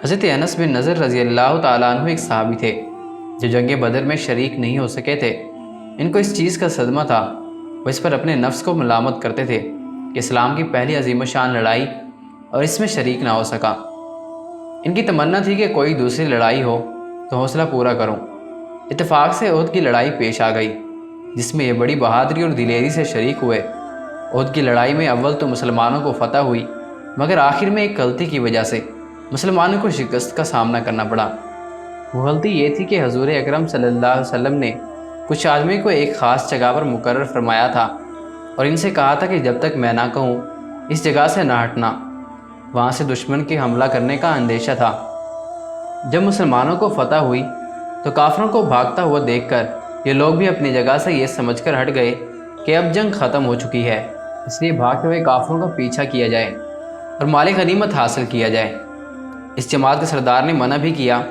حضرت انس بن نضر رضی اللہ تعالیٰ عنہ ایک صحابی تھے جو جنگ بدر میں شریک نہیں ہو سکے تھے۔ ان کو اس چیز کا صدمہ تھا، وہ اس پر اپنے نفس کو ملامت کرتے تھے کہ اسلام کی پہلی عظیم الشان لڑائی اور اس میں شریک نہ ہو سکا۔ ان کی تمنا تھی کہ کوئی دوسری لڑائی ہو تو حوصلہ پورا کروں۔ اتفاق سے احد کی لڑائی پیش آ گئی، جس میں یہ بڑی بہادری اور دلیری سے شریک ہوئے۔ احد کی لڑائی میں اول تو مسلمانوں کو فتح ہوئی، مگر آخر میں ایک غلطی کی وجہ سے مسلمانوں کو شکست کا سامنا کرنا پڑا۔ وہ غلطی یہ تھی کہ حضور اکرم صلی اللہ علیہ وسلم نے کچھ آدمی کو ایک خاص جگہ پر مقرر فرمایا تھا اور ان سے کہا تھا کہ جب تک میں نہ کہوں اس جگہ سے نہ ہٹنا۔ وہاں سے دشمن کے حملہ کرنے کا اندیشہ تھا۔ جب مسلمانوں کو فتح ہوئی تو کافروں کو بھاگتا ہوا دیکھ کر یہ لوگ بھی اپنی جگہ سے یہ سمجھ کر ہٹ گئے کہ اب جنگ ختم ہو چکی ہے، اس لیے بھاگتے ہوئے کافروں کا پیچھا کیا جائے اور مال غنیمت حاصل کیا جائے۔ اس جماعت کے سردار نے منع بھی کیا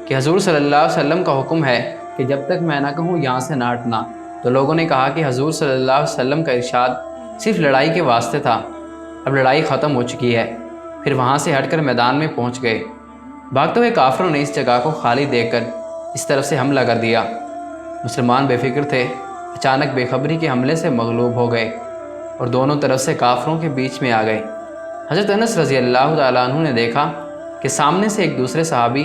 کہ حضور صلی اللہ علیہ وسلم کا حکم ہے کہ جب تک میں نہ کہوں یہاں سے نہ ہٹنا۔ تو لوگوں نے کہا کہ حضور صلی اللہ علیہ وسلم کا ارشاد صرف لڑائی کے واسطے تھا، اب لڑائی ختم ہو چکی ہے۔ پھر وہاں سے ہٹ کر میدان میں پہنچ گئے۔ بھاگتے ہوئے کافروں نے اس جگہ کو خالی دیکھ کر اس طرف سے حملہ کر دیا۔ مسلمان بے فکر تھے، اچانک بے خبری کے حملے سے مغلوب ہو گئے اور دونوں طرف سے کافروں کے بیچ میں آ گئے۔ حضرت انس رضی اللہ تعالیٰ عنہ نے دیکھا کہ سامنے سے ایک دوسرے صحابی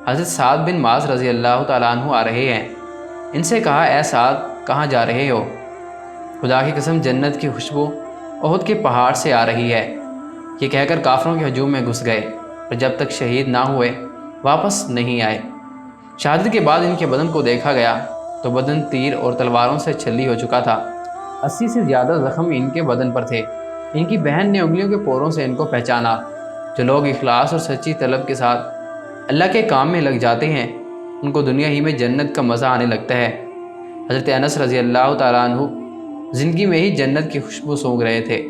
حضرت سعد بن معاذ رضی اللہ تعالیٰ عنہ آ رہے ہیں۔ ان سے کہا، اے سعد، کہاں جا رہے ہو؟ خدا کی قسم جنت کی خوشبو احد کے پہاڑ سے آ رہی ہے۔ یہ کہہ کر کافروں کے ہجوم میں گھس گئے اور جب تک شہید نہ ہوئے واپس نہیں آئے۔ شہادت کے بعد ان کے بدن کو دیکھا گیا تو بدن تیر اور تلواروں سے چھلی ہو چکا تھا۔ 80 سے زیادہ زخم ان کے بدن پر تھے۔ ان کی بہن نے انگلیوں کے پوروں سے ان کو پہچانا۔ جو لوگ اخلاص اور سچی طلب کے ساتھ اللہ کے کام میں لگ جاتے ہیں ان کو دنیا ہی میں جنت کا مزہ آنے لگتا ہے۔ حضرت انس رضی اللہ تعالیٰ عنہ زندگی میں ہی جنت کی خوشبو سونگھ رہے تھے۔